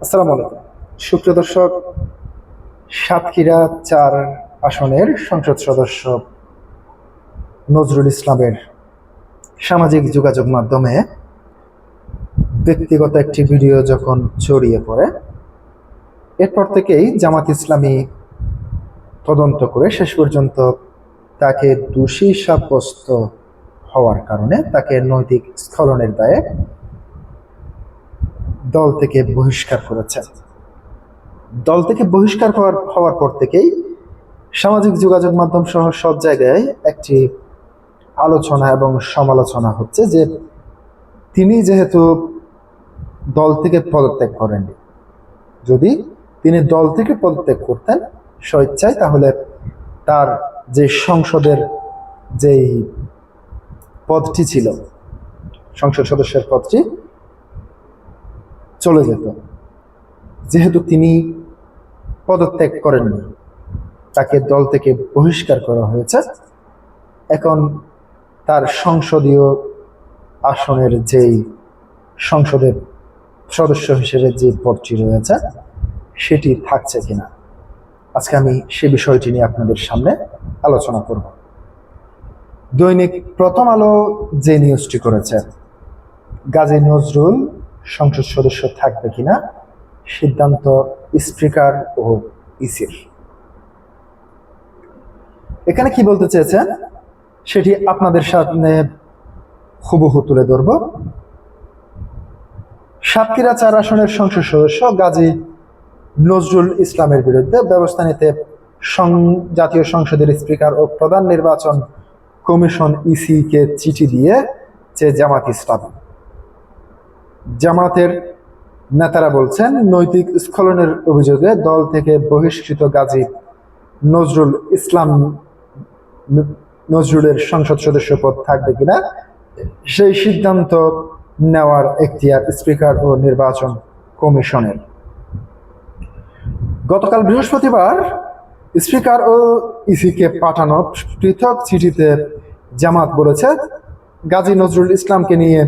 আসসালামু আলাইকুম সুপ্রিয় দর্শক। সাতক্ষীরা ৪ আসনের সংসদ সদস্য নজরুল ইসলামের সামাজিক যোগাযোগ মাধ্যমে ব্যক্তিগত একটি ভিডিও যখন ছড়িয়ে পড়ে, এরপর থেকেই জামাত ইসলামী তদন্ত করে শেষ পর্যন্ত তাকে দোষী সাব্যস্ত হওয়ার কারণে তাকে নৈতিক স্খলনের দায়ে দল থেকে বহিষ্কার করেছে। দল থেকে বহিষ্কার হওয়ার পর থেকেই সামাজিক যোগাযোগ মাধ্যম সহ সব জায়গায় একটি আলোচনা এবং সমালোচনা হচ্ছে যে তিনি যেহেতু দল থেকে পদত্যাগ করেননি, যদি তিনি দল থেকে পদত্যাগ করতেন স্বেচ্ছায়, তাহলে তার যে সংসদের যেই পদটি ছিল, সংসদ সদস্যের পদটি চলে যেত। যেহেতু তিনি পদত্যাগ করেননি, তাকে দল থেকে বহিষ্কার করা হয়েছে, এখন তার সংসদীয় আসনের যেই সংসদের সদস্য হিসেবে যে পদটি রয়েছে সেটি থাকছে কিনা, আজকে আমি সে বিষয়টি নিয়ে আপনাদের সামনে আলোচনা করব। দৈনিক প্রথম আলো যে নিউজটি করেছে, গাজী নজরুল সংসদ সদস্য থাকবে কিনা সিদ্ধান্ত স্পিকার ও ইসির। এখানে কি বলতে চেয়েছেন সেটি আপনাদের সামনে হুবহু তুলে ধরব। সাতক্ষীরা ৪ আসনের সংসদ সদস্য গাজী নজরুল ইসলামের বিরুদ্ধে ব্যবস্থা নিতে জাতীয় সংসদের স্পিকার ও প্রধান নির্বাচন কমিশন ইসিকে চিঠি দিয়েছে জামাত ইসলাম। জামাতের নেতারা বলছেন, নৈতিক স্খলনের অভিযোগে দল থেকে বহিষ্কৃত গাজী নজরুলের সংসদ সদস্য পদ থাকবে কিনা সেই সিদ্ধান্ত নেওয়ার এখতিয়ার স্পিকার ও নির্বাচন কমিশনের। গতকাল বৃহস্পতিবার স্পিকার ও ইসিকে পাঠানো পৃথক চিঠিতে জামাত বলেছে, গাজী নজরুল ইসলামকে নিয়ে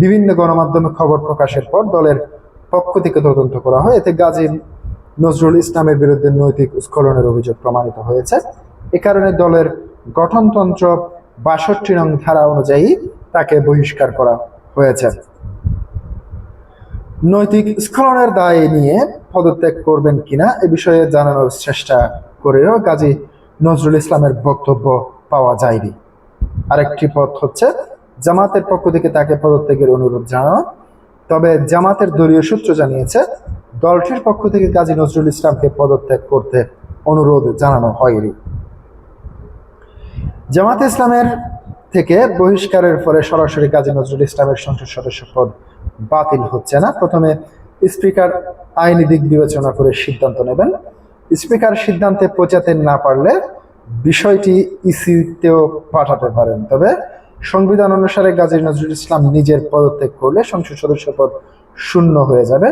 বিভিন্ন গণমাধ্যমে খবর প্রকাশের পর দলের পক্ষ থেকে তদন্ত করা হয়। এতে গাজী নজরুল ইসলামের বিরুদ্ধে নৈতিক স্খলনের অভিযোগ প্রমাণিত হয়েছে। এ কারণে দলের গঠনতন্ত্র ৬২ নং ধারা অনুযায়ী তাকে বহিষ্কার করা হয়েছে। নৈতিক স্খলনের দায় নিয়ে পদত্যাগ করবেন কিনা এ বিষয়ে জানানোর চেষ্টা করেও গাজী নজরুল ইসলামের বক্তব্য পাওয়া যায়নি। আরেকটি পথ হচ্ছে জামাতের পক্ষ থেকে তাকে পদত্যাগের অনুরোধ জানানো। তবে জামাতের দলীয় সূত্র জানিয়েছে, দলটির পক্ষ থেকে গাজী নজরুল ইসলামকে পদত্যাগ করতে অনুরোধ জানানো হয়নি। জামাত ইসলামের থেকে বহিষ্কারের ফলে সরাসরি গাজী নজরুল ইসলামের সংসদ সদস্য পদ বাতিল হচ্ছে না। প্রথমে স্পিকার আইনি দিক বিবেচনা করে সিদ্ধান্ত নেবেন। স্পিকার সিদ্ধান্তে পৌঁছাতে না পারলে বিষয়টি ইসিতেও পাঠাতে পারেন। তবে সংবিধান অনুসারে গাজী নজরুল ইসলাম নিজের পদত্যাগ করলে সংসদ সদস্য পদ শূন্য হয়ে যাবে।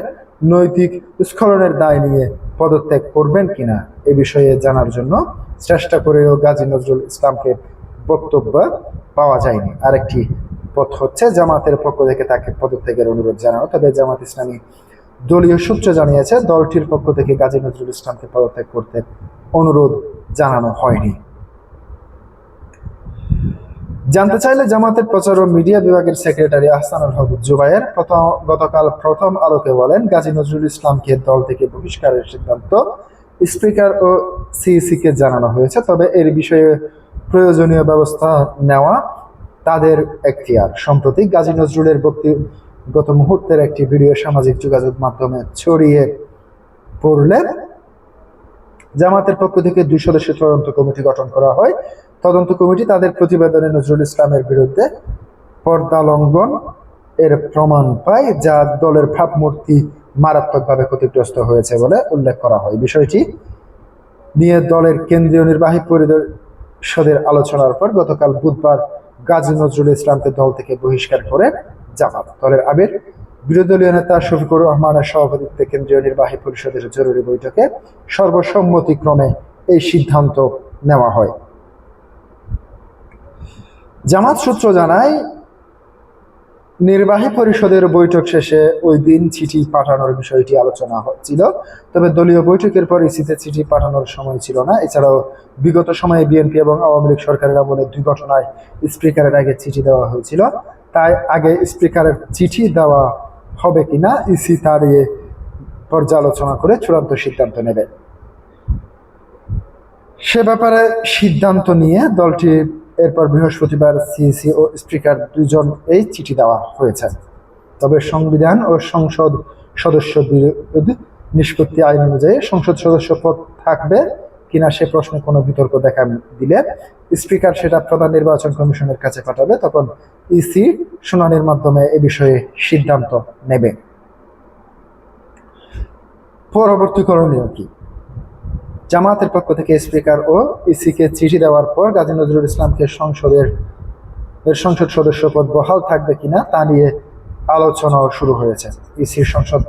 নৈতিক স্খলনের দায় নিয়ে পদত্যাগ করবেন কিনা এ বিষয়ে জানার জন্য চেষ্টা করেও গাজী নজরুল ইসলামকে বক্তব্য পাওয়া যায়নি। আরেকটি পথ হচ্ছে জামাতের পক্ষ থেকে তাকে পদত্যাগের অনুরোধ জানানো। তবে জামাত ইসলামী দলীয় সূত্র জানিয়েছে, দলটির পক্ষ থেকে গাজী নজরুল ইসলামকে পদত্যাগ করতে অনুরোধ জানানো হয়নি। জানতে চাইলে জামাতের প্রচার ও মিডিয়া বিভাগের সেক্রেটারি আহসানুল হক জুবায়ের গতকাল প্রথম আলোকে বলেন, গাজী নজরুল ইসলামকে দল থেকে বহিষ্কারের সিদ্ধান্ত স্পিকার ও সিইসিকে জানানো হয়েছে। তবে এর বিষয়ে প্রয়োজনীয় ব্যবস্থা নেওয়া তাদের এখতিয়ার। সম্প্রতি গাজী নজরুলের গত মুহূর্তের একটি ভিডিও সামাজিক যোগাযোগ মাধ্যমে ছড়িয়ে পড়লে জামাতের পক্ষ থেকে ২ সদস্যের তদন্ত কমিটি গঠন করা হয়। তদন্ত কমিটি তাদের প্রতিবেদনে নজরুল ইসলামের বিরুদ্ধে পর্দা লঙ্ঘন এর প্রমাণ পায়, যা দলের ভাবমূর্তি মারাত্মকভাবে ক্ষতিগ্রস্ত হয়েছে বলে উল্লেখ করা হয়। বিষয়টি নিয়ে দলের কেন্দ্রীয় নির্বাহী পরিষদের আলোচনার পর গতকাল বুধবার গাজী নজরুল ইসলামকে দল থেকে বহিষ্কার করে জামাত। দলের বিরোধী দলীয় নেতা শফিকুর রহমানের সভাপতিত্বে কেন্দ্রীয় নির্বাহী পরিষদের জরুরি বৈঠকে সর্বসম্মতিক্রমে এই সিদ্ধান্ত নেওয়া হয়। জামাত সূত্র জানায়, নির্বাহী পরিষদের বৈঠক শেষে ওই দিন চিঠি পাঠানোর বিষয়টি আলোচনা হচ্ছিল, তবে দলীয় বৈঠকের পর ইসিতে চিঠি পাঠানোর সময় ছিল না। এছাড়াও বিগত সময়ে বিএনপি এবং আওয়ামী লীগ সরকারের আমলে 2 ঘটনায় স্পিকারের আগে চিঠি দেওয়া হয়েছিল। তাই আগে স্পিকারের চিঠি দেওয়া হবে কিনা ইসি তা নিয়ে পর্যালোচনা করে চূড়ান্ত সিদ্ধান্ত নেবে। সে ব্যাপারে সিদ্ধান্ত নিয়ে দলটি এরপর বৃহস্পতিবার সিইসি ও স্পিকার দুজন এই চিঠি দেওয়া হয়েছে। তবে সংবিধান ও সংসদ সদস্য বিরোধ নিষ্পত্তি আইন অনুযায়ী সংসদ সদস্য পদ থাকবে কিনা সে প্রশ্নে কোনো বিতর্ক দেখা দিলে স্পিকার সেটা প্রধান নির্বাচন কমিশনের কাছে পাঠাবে। তখন ইসি শুনানির মাধ্যমে এ বিষয়ে সিদ্ধান্ত নেবে। পরবর্তী করণীয় কি? জামায়াতের পক্ষ থেকে স্পিকার ও ইসিকে চিঠি দেওয়ার পর গাজী নজরুল ইসলামকে সংসদ সদস্য পদ বহাল থাকবে কিনা তা নিয়ে আলোচনাও শুরু হয়েছে। ইসির সংসদ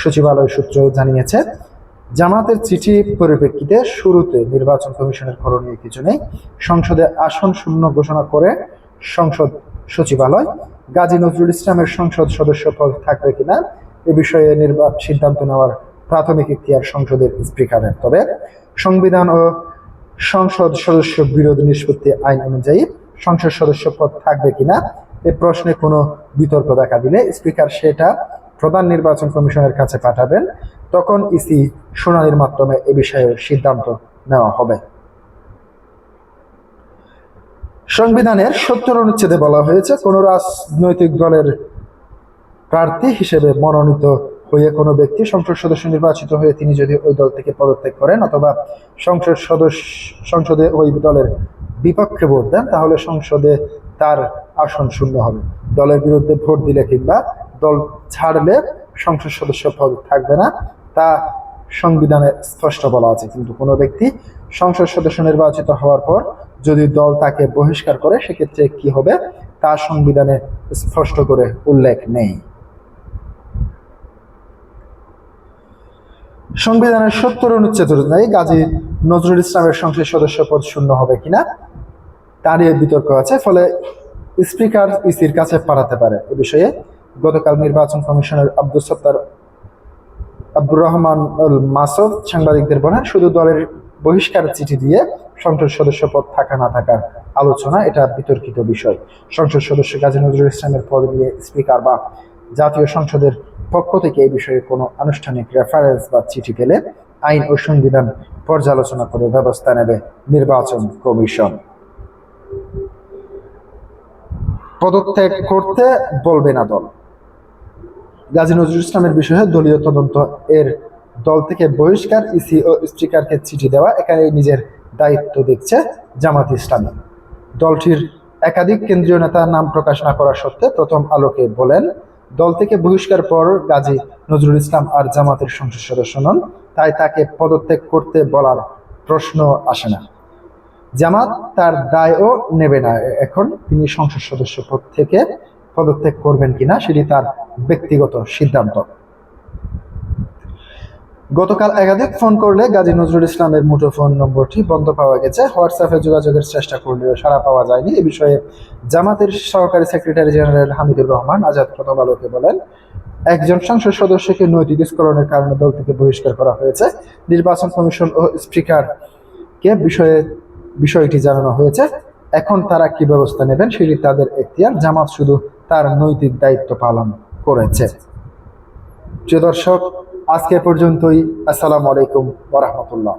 সচিবালয় সূত্র জানিয়েছে, জামায়াতের চিঠি পরিপ্রেক্ষিতে শুরুতে নির্বাচন কমিশনের করণীয় কিছু নেই। সংসদে আসন শূন্য ঘোষণা করে সংসদ সচিবালয় গাজী নজরুল ইসলামের সংসদ সদস্য পদ থাকবে কিনা এ বিষয়ে সিদ্ধান্ত নেওয়ার প্রাথমিক ইখতিয়ার সংসদের স্পিকারের। তবে সংবিধান ও সংসদ সদস্য বিরোধ নিষ্পত্তি আইন অনুযায়ী সংসদ সদস্য পদ থাকবে কিনা এ প্রশ্নে কোনো বিতর্ক দেখা দিলে স্পিকার সেটা প্রধান নির্বাচন কমিশনের কাছে পাঠাবেন। তখন ইসি শুনানির মাধ্যমে এ বিষয়ে সিদ্ধান্ত নেওয়া হবে। সংবিধানের 70 অনুচ্ছেদে বলা হয়েছে, কোনো রাজনৈতিক দলের প্রার্থী হিসেবে মনোনীত হয়ে কোনো ব্যক্তি সংসদ সদস্য নির্বাচিত হয়ে তিনি যদি ওই দল থেকে পদত্যাগ করেন অথবা সংসদে ওই দলের বিপক্ষে ভোট দেন তাহলে সংসদে তার আসন শূন্য হবে। দলের বিরুদ্ধে ভোট দিলে কিংবা দল ছাড়লে সংসদ সদস্য পদ থাকবে না, তা সংবিধানে স্পষ্ট বলা আছে। কিন্তু কোনো ব্যক্তি সংসদ সদস্য নির্বাচিত হওয়ার পর যদি দল তাকে বহিষ্কার করে সেক্ষেত্রে কি হবে তা সংবিধানে স্পষ্ট করে উল্লেখ নেই। সংবিধানের 70 অনুচ্ছেদ অনুযায়ী গাজী নজরুল ইসলামের সংসদ সদস্য পদ শূন্য হবে কিনা তা নিয়ে বিতর্ক আছে, ফলে স্পিকার ইসির কাছে পাঠাতে পারে। এ বিষয়ে গতকাল নির্বাচন কমিশনার আব্দুর রহমান মাসুদ সাংবাদিকদের বলেন, শুধু দলের বহিষ্কার চিঠি দিয়ে সংসদ সদস্য পদ থাকা না থাকার আলোচনা এটা বিতর্কিত বিষয়। সংসদ সদস্য গাজী নজরুল ইসলামের পদ নিয়ে স্পিকার বা জাতীয় সংসদের পক্ষ থেকে এই বিষয়ে কোনো আনুষ্ঠানিক রেফারেন্স বা চিঠি পেলে আইন ও সংবিধান পর্যালোচনা করে ব্যবস্থা নেবে নির্বাচন কমিশন। পদত্যাগ করতে বলবে না দল। গাজী নজরুল ইসলামের বিষয়ে দলীয় তদন্ত এর দল থেকে বহিষ্কার, ইসি ও স্পিকারকে চিঠি দেওয়া এখানে নিজের দায়িত্ব দেখছে জামাত ইসলামী। দলটির একাধিক কেন্দ্রীয় নেতা নাম প্রকাশ না করা সত্ত্বে প্রথম আলোকে বলেন, দল থেকে বহিষ্কার পর গাজী নজরুল ইসলাম আর জামাতের সংসদ সদস্য নন, তাই তাকে পদত্যাগ করতে বলার প্রশ্ন আসে না। জামাত তার দায়ও নেবে না। এখন তিনি সংসদ সদস্য পদ থেকে পদত্যাগ করবেন কিনা সেটি তার ব্যক্তিগত সিদ্ধান্ত। গতকাল একাধিক ফোন করলে গাজী নজরুল ইসলামের মুঠোফোন নম্বরটি বন্ধ পাওয়া গেছে। হোয়াটসঅ্যাপে যোগাযোগের চেষ্টা করলেও সাড়া পাওয়া যায়নি। এ বিষয়ে জামাতের সহকারী সেক্রেটারি জেনারেল হামিদুর রহমান আজাদ প্রথম আলোকে বলেন, একজন সংসদ সদস্যকে নৈতিক স্খলনের কারণে দল থেকে বহিষ্কার করা হয়েছে। নির্বাচন কমিশন ও স্পিকারকে বিষয়টি জানানো হয়েছে। এখন তারা কি ব্যবস্থা নেবেন সেটি তাদের এখতিয়ার। জামাত শুধু তার নৈতিক দায়িত্ব পালন করেছে। প্রিয় দর্শক, আজকে পর্যন্তই। আসসালামু আলাইকুম ওয়া রাহমাতুল্লাহ।